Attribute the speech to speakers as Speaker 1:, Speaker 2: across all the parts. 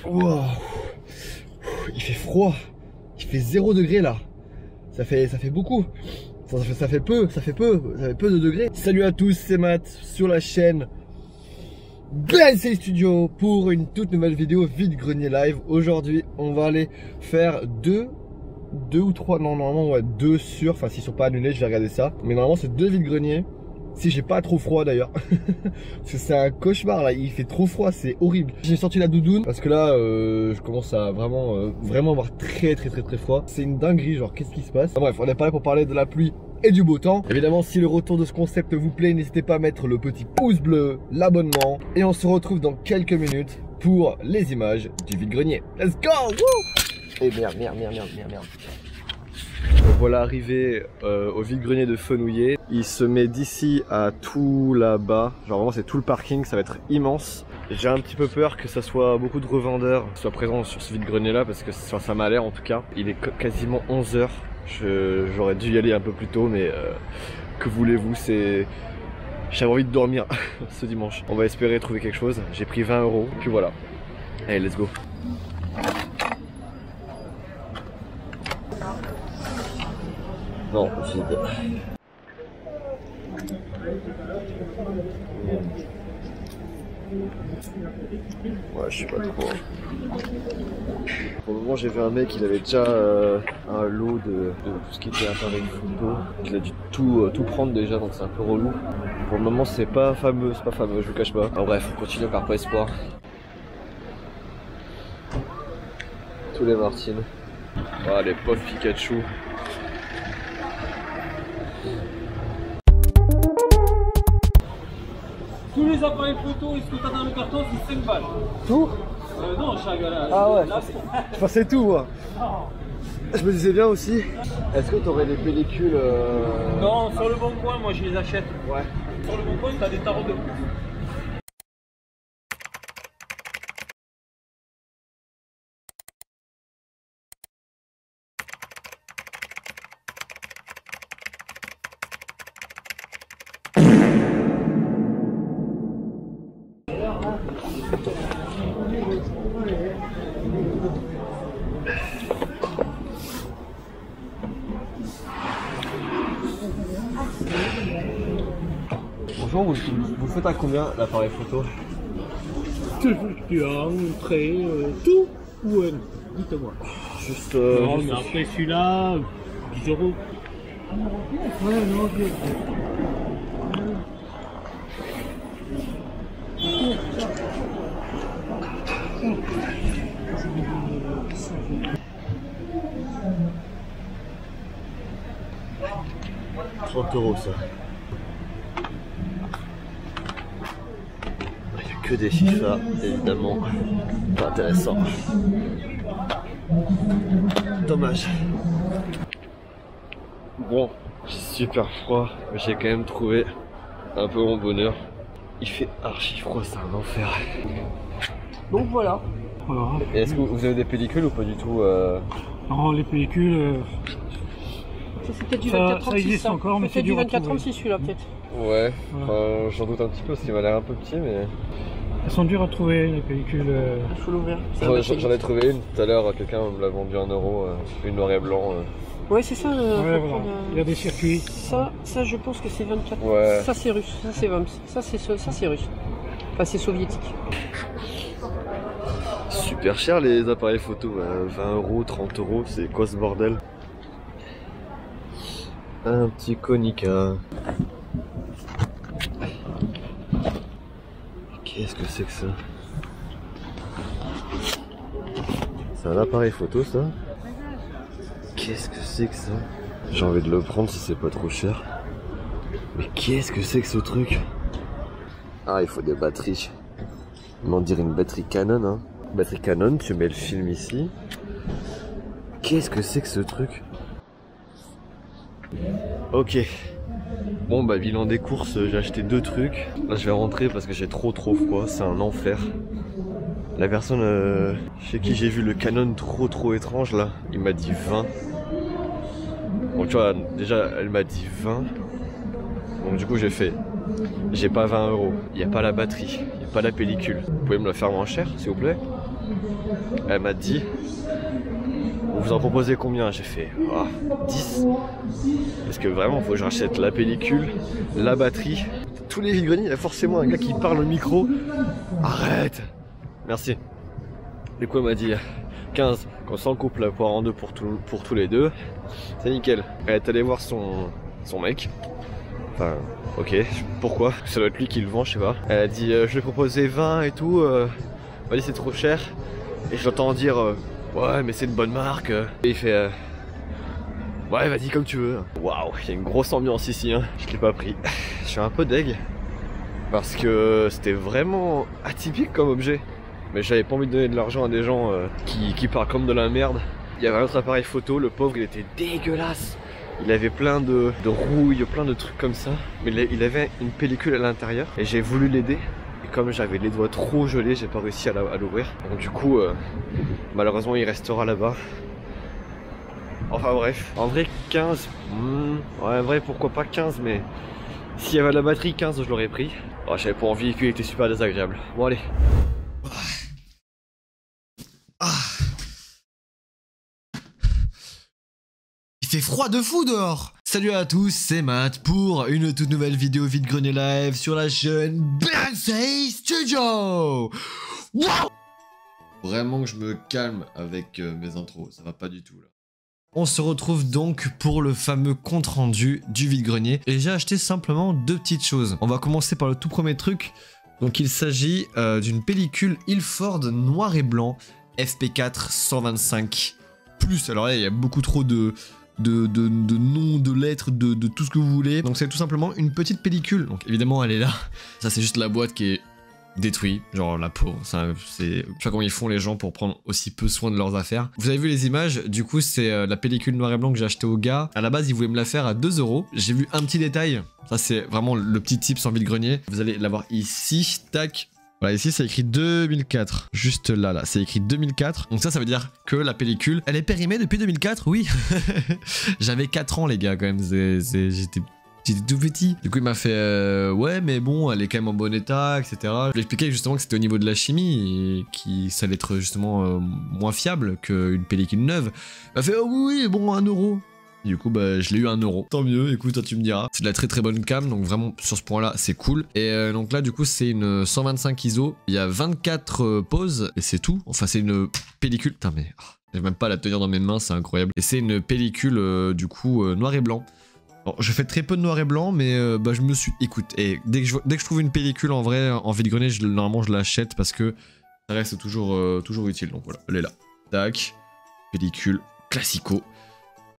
Speaker 1: Wow. Il fait froid. Il fait 0 degré là. Ça fait beaucoup. Ça fait peu de degrés. Salut à tous, c'est Matt sur la chaîne BNC Studio pour une toute nouvelle vidéo vide-grenier live. Aujourd'hui, on va aller faire deux ou trois, non, normalement, ouais, 2 sur, enfin, s'ils sont pas annulés, je vais regarder ça. Mais normalement, c'est 2 vide-greniers. Si j'ai pas trop froid d'ailleurs. Parce que c'est un cauchemar là, il fait trop froid, c'est horrible. J'ai sorti la doudoune parce que là je commence à vraiment avoir très froid. C'est une dinguerie, genre qu'est-ce qui se passe? Enfin, bref, on n'est pas là pour parler de la pluie et du beau temps. Évidemment, si le retour de ce concept vous plaît, n'hésitez pas à mettre le petit pouce bleu, l'abonnement. Et on se retrouve dans quelques minutes pour les images du vide-grenier. Let's go! Woo! Et merde. Voilà arrivé au vide-grenier de Fenouillet. Il se met d'ici à tout là-bas. Genre vraiment c'est tout le parking, ça va être immense. J'ai un petit peu peur que ça soit beaucoup de revendeurs qui soient présents sur ce vide-grenier là parce que ça m'a l'air en tout cas. Il est quasiment 11 h. J'aurais dû y aller un peu plus tôt mais que voulez-vous, j'avais envie de dormir ce dimanche. On va espérer trouver quelque chose. J'ai pris 20 €. Puis voilà. Allez, let's go. Non, vide. Ouais, je sais pas trop. Pour le moment, j'ai vu un mec, il avait déjà un lot de tout ce qui était appareil photo. Il a dû tout prendre déjà, donc c'est un peu relou. Pour le moment, c'est pas fameux, je vous cache pas. Enfin, bref, on continue par pas espoir. Tous les Martines. Ah, les pauvres Pikachu.
Speaker 2: Tous les appareils photo et ce que tu as dans le carton, c'est 5 balles.
Speaker 1: Tout?
Speaker 2: Non, chaque là.
Speaker 1: Ah ouais, je pensais tout moi. Je me disais bien aussi. Est-ce que tu aurais des pellicules
Speaker 2: Non, sur le bon coin, moi je les achète.
Speaker 1: Ouais.
Speaker 2: Sur le bon coin, tu as des tarots de plus.
Speaker 1: Bonjour, vous faites à combien l'appareil photo?
Speaker 2: Tu as un trait, tout ou dites-moi.
Speaker 1: Juste.
Speaker 2: Non,
Speaker 1: juste
Speaker 2: mais après celui-là, 10 €. Ouais, non,
Speaker 1: €30 ça. Il n'y a que des chiffres, évidemment. Pas intéressant. Dommage. Bon, j'ai super froid, mais j'ai quand même trouvé un peu mon bonheur. Il fait archi froid, c'est un enfer.
Speaker 2: donc voilà.
Speaker 1: Est-ce que vous avez des pellicules ou pas du tout
Speaker 2: Non, les pellicules.
Speaker 3: C'est peut-être du
Speaker 2: Ça
Speaker 3: 24-36.
Speaker 2: existe encore, mais c'est
Speaker 3: du
Speaker 2: dur à trouver.
Speaker 3: 24-36 celui-là, peut-être.
Speaker 1: Ouais, j'en doute un petit peu parce qu'il m'a l'air un peu petit, mais.
Speaker 2: Elles sont dures à trouver, les pellicules.
Speaker 3: Il faut l'ouvrir.
Speaker 1: J'en ai trouvé une tout à l'heure, quelqu'un me l'a vendu 1 €, une noir et blanc.
Speaker 3: Ouais, c'est ça.
Speaker 2: Ouais, voilà. Il y a des circuits.
Speaker 3: Ça, je pense que c'est 24.
Speaker 1: Ouais.
Speaker 3: Ça, c'est russe. Ça, c'est VAMS. Ça, c'est russe. Enfin, c'est soviétique.
Speaker 1: Super cher les appareils photo, 20 €, 30 €, c'est quoi ce bordel? Un petit Konica. Qu'est-ce que c'est que ça? C'est un appareil photo ça? Qu'est-ce que c'est que ça? J'ai envie de le prendre si c'est pas trop cher. Mais qu'est-ce que c'est que ce truc? Ah, il faut des batteries. On dirait une batterie Canon, hein. Batterie Canon, tu mets le film ici. Qu'est-ce que c'est que ce truc? Ok. Bon bah bilan des courses, j'ai acheté 2 trucs. Là je vais rentrer parce que j'ai trop froid, c'est un enfer. La personne chez qui j'ai vu le Canon trop étrange là, il m'a dit 20. Bon tu vois, déjà elle m'a dit 20. Donc du coup j'ai fait, j'ai pas 20 €, il n'y a pas la batterie, il n'y a pas la pellicule. Vous pouvez me la faire moins cher s'il vous plaît? Elle m'a dit, vous en proposez combien? J'ai fait 10. Parce que vraiment, faut que je rachète la pellicule, la batterie. Tous les vide-greniers, il y a forcément un gars qui parle au micro. Arrête. Merci. Du coup, elle m'a dit 15, qu'on s'en coupe la poire en deux pour tous les deux. C'est nickel. Elle est allée voir son mec. Enfin, ok, pourquoi? Ça doit être lui qui le vend, je sais pas. Elle a dit, je lui ai proposé 20 et tout. Elle m'a dit c'est trop cher. Et je l'entends dire, ouais, mais c'est une bonne marque. Et il fait, ouais, vas-y comme tu veux. Waouh, il y a une grosse ambiance ici, hein. Je l'ai pas pris. Je suis un peu deg. Parce que c'était vraiment atypique comme objet. Mais j'avais pas envie de donner de l'argent à des gens qui parlent comme de la merde. Il y avait un autre appareil photo, le pauvre il était dégueulasse. Il avait plein de rouilles, plein de trucs comme ça. Mais il avait une pellicule à l'intérieur et j'ai voulu l'aider. Et comme j'avais les doigts trop gelés, j'ai pas réussi à l'ouvrir. Donc du coup, malheureusement il restera là-bas. Enfin bref, en vrai 15, ouais en vrai pourquoi pas 15, mais s'il y avait la batterie 15 je l'aurais pris. Oh, j'avais pas envie et puis il était super désagréable. Bon allez. Il fait froid de fou dehors. Salut à tous, c'est Matt pour une toute nouvelle vidéo vide-grenier live sur la chaîne Bensai Studio. Wow. Vraiment que je me calme avec mes intros, ça va pas du tout là. On se retrouve donc pour le fameux compte rendu du vide-grenier et j'ai acheté simplement deux petites choses. On va commencer par le tout premier truc. Donc il s'agit d'une pellicule Ilford noir et blanc FP4 125 plus. Alors là il y a beaucoup trop de noms, de lettres, de tout ce que vous voulez. Donc c'est tout simplement une petite pellicule. Donc évidemment elle est là. Ça c'est juste la boîte qui est détruite. Genre la pauvre. Je sais pas comment ils font les gens pour prendre aussi peu soin de leurs affaires. Vous avez vu les images. Du coup c'est la pellicule noir et blanc que j'ai acheté au gars. À la base ils voulaient me la faire à 2 €. J'ai vu un petit détail. Ça c'est vraiment le petit tip sans vide-grenier. Vous allez l'avoir ici. Tac. Voilà, ici c'est écrit 2004, juste là, c'est écrit 2004. Donc ça veut dire que la pellicule, elle est périmée depuis 2004, oui. J'avais 4 ans les gars quand même, j'étais tout petit. Du coup il m'a fait, ouais mais bon, elle est quand même en bon état, etc. Je lui ai expliqué justement que c'était au niveau de la chimie, et que ça allait être justement moins fiable qu'une pellicule neuve. Il m'a fait, oh oui, bon, 1 €. Du coup bah je l'ai eu 1 €. Tant mieux, écoute, toi tu me diras. C'est de la très très bonne cam, donc vraiment sur ce point là c'est cool. Et donc là du coup c'est une 125 ISO. Il y a 24 poses et c'est tout. Enfin c'est une pellicule, putain mais j'arrive même pas à la tenir dans mes mains, c'est incroyable. Et c'est une pellicule du coup noir et blanc. Alors, je fais très peu de noir et blanc, mais bah je me suis... Écoute, et dès que je trouve une pellicule en vrai, en vide-grenier, normalement je l'achète parce que ça reste toujours utile. Donc voilà, elle est là. Tac, pellicule classico.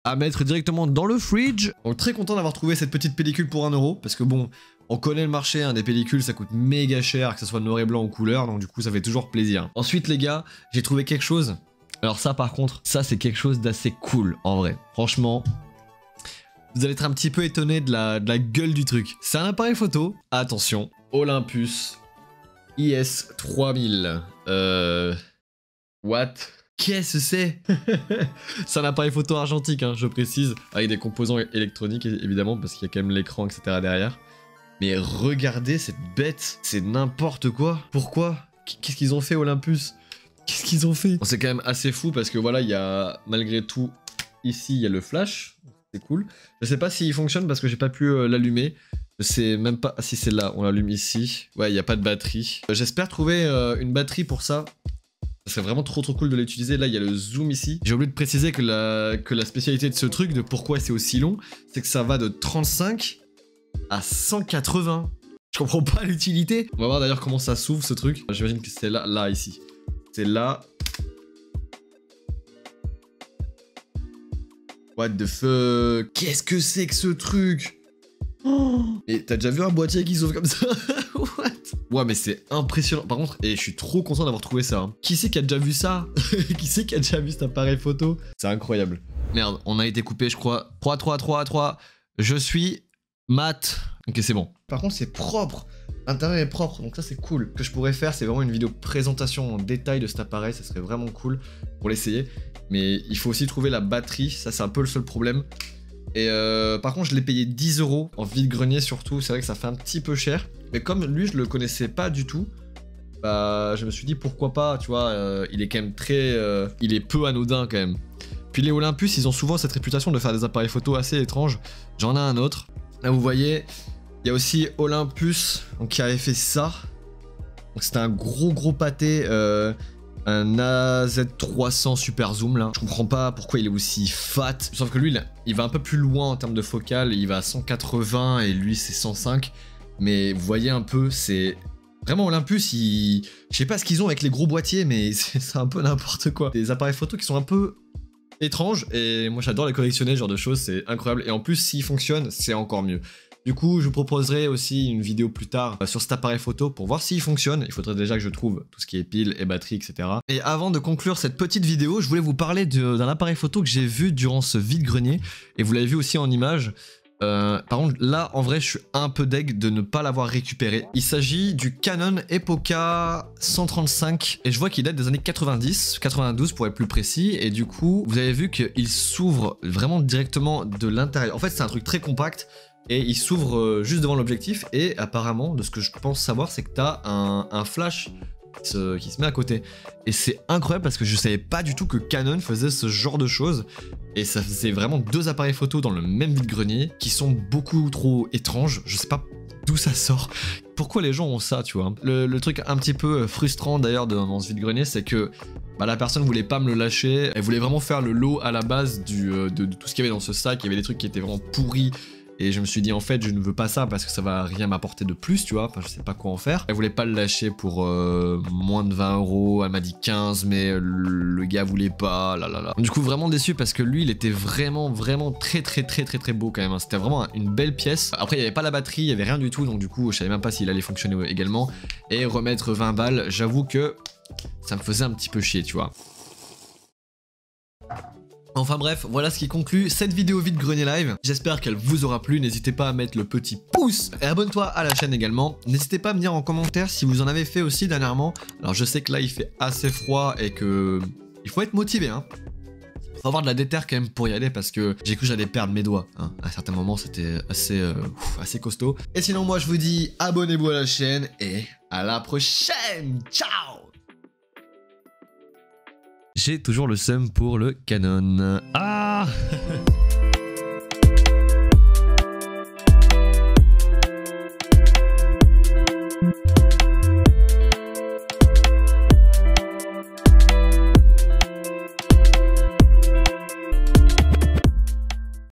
Speaker 1: À mettre directement dans le fridge. Donc très content d'avoir trouvé cette petite pellicule pour 1 €, parce que bon, on connaît le marché, hein, des pellicules ça coûte méga cher, que ce soit noir et blanc ou couleur, donc du coup ça fait toujours plaisir. Ensuite les gars, j'ai trouvé quelque chose. Alors ça par contre, ça c'est quelque chose d'assez cool en vrai. Franchement, vous allez être un petit peu étonné de la gueule du truc. C'est un appareil photo, attention, Olympus IS3000. What? Qu'est-ce que c'est? C'est un appareil photo argentique, hein, je précise, avec des composants électroniques évidemment, parce qu'il y a quand même l'écran, etc. derrière. Mais regardez cette bête, c'est n'importe quoi. Pourquoi? Qu'est-ce qu'ils ont fait Olympus? Qu'est-ce qu'ils ont fait? C'est quand même assez fou parce que voilà, il y a malgré tout, ici il y a le flash, c'est cool. Je sais pas s'il fonctionne parce que j'ai pas pu l'allumer. Je sais même pas si c'est là, on l'allume ici. Ouais, il n'y a pas de batterie. J'espère trouver une batterie pour ça. Ça serait vraiment trop cool de l'utiliser. Là il y a le zoom ici. J'ai oublié de préciser que la spécialité de ce truc, de pourquoi c'est aussi long, c'est que ça va de 35 à 180. Je comprends pas l'utilité. On va voir d'ailleurs comment ça s'ouvre ce truc. J'imagine que c'est là ici. C'est là. What the fuck? Qu'est-ce que c'est que ce truc? Oh, mais t'as déjà vu un boîtier qui s'ouvre comme ça? What? Ouais mais c'est impressionnant. Par contre, et je suis trop content d'avoir trouvé ça. Hein. Qui c'est qui a déjà vu ça? Qui c'est qui a déjà vu cet appareil photo? C'est incroyable. Merde, on a été coupé je crois. 3. Je suis Matt. Ok c'est bon. Par contre c'est propre. L'intérieur est propre, donc ça c'est cool. Ce que je pourrais faire, c'est vraiment une vidéo présentation en détail de cet appareil, ça serait vraiment cool pour l'essayer. Mais il faut aussi trouver la batterie, ça c'est un peu le seul problème. Et par contre je l'ai payé 10 € en vide-grenier surtout, c'est vrai que ça fait un petit peu cher. Mais comme lui je le connaissais pas du tout, bah je me suis dit pourquoi pas, tu vois, il est quand même très... il est peu anodin quand même. Puis les Olympus, ils ont souvent cette réputation de faire des appareils photo assez étranges. J'en ai un autre. Là vous voyez, il y a aussi Olympus donc, qui avait fait ça. Donc c'était un gros pâté, un AZ300 Super Zoom là. Je comprends pas pourquoi il est aussi fat. Sauf que lui, il va un peu plus loin en termes de focale. Il va à 180 et lui c'est 105. Mais vous voyez un peu, c'est... Vraiment Olympus, je sais pas ce qu'ils ont avec les gros boîtiers, mais c'est un peu n'importe quoi. Des appareils photo qui sont un peu étranges, et moi j'adore les collectionner, ce genre de choses, c'est incroyable. Et en plus, s'ils fonctionnent, c'est encore mieux. Du coup, je vous proposerai aussi une vidéo plus tard sur cet appareil photo pour voir s'il fonctionne. Il faudrait déjà que je trouve tout ce qui est pile et batterie, etc. Et avant de conclure cette petite vidéo, je voulais vous parler d'un appareil photo que j'ai vu durant ce vide-grenier, et vous l'avez vu aussi en image. Par contre là en vrai je suis un peu deg de ne pas l'avoir récupéré. Il s'agit du Canon Epoca 135 et je vois qu'il date des années 90, 92 pour être plus précis, et du coup vous avez vu qu'il s'ouvre vraiment directement de l'intérieur. En fait c'est un truc très compact et il s'ouvre juste devant l'objectif, et apparemment de ce que je pense savoir c'est que tu as un flash qui se met à côté. Et c'est incroyable parce que je savais pas du tout que Canon faisait ce genre de choses. Et ça faisait vraiment deux appareils photo dans le même vide-grenier qui sont beaucoup trop étranges. Je sais pas d'où ça sort. Pourquoi les gens ont ça, tu vois. Le truc un petit peu frustrant d'ailleurs dans ce vide-grenier, c'est que bah, la personne voulait pas me le lâcher. Elle voulait vraiment faire le lot à la base de tout ce qu'il y avait dans ce sac. Il y avait des trucs qui étaient vraiment pourris. Et je me suis dit en fait je ne veux pas ça parce que ça va rien m'apporter de plus, tu vois, enfin je sais pas quoi en faire. Elle voulait pas le lâcher pour moins de 20 €, elle m'a dit 15 mais le gars voulait pas, là. Du coup vraiment déçu parce que lui il était vraiment très beau quand même, hein. C'était vraiment une belle pièce. Après il y avait pas la batterie, il y avait rien du tout, donc du coup je savais même pas s'il allait fonctionner également. Et remettre 20 balles, j'avoue que ça me faisait un petit peu chier, tu vois. Enfin bref, voilà ce qui conclut cette vidéo vide-grenier live. J'espère qu'elle vous aura plu. N'hésitez pas à mettre le petit pouce et abonne-toi à la chaîne également. N'hésitez pas à me dire en commentaire si vous en avez fait aussi dernièrement. Alors je sais que là il fait assez froid et que il faut être motivé, hein. Faut avoir de la déter quand même pour y aller parce que j'ai cru que j'allais perdre mes doigts, hein. À certains moments c'était assez costaud. Et sinon moi je vous dis abonnez-vous à la chaîne et à la prochaine. Ciao. J'ai toujours le seum pour le Canon. Ah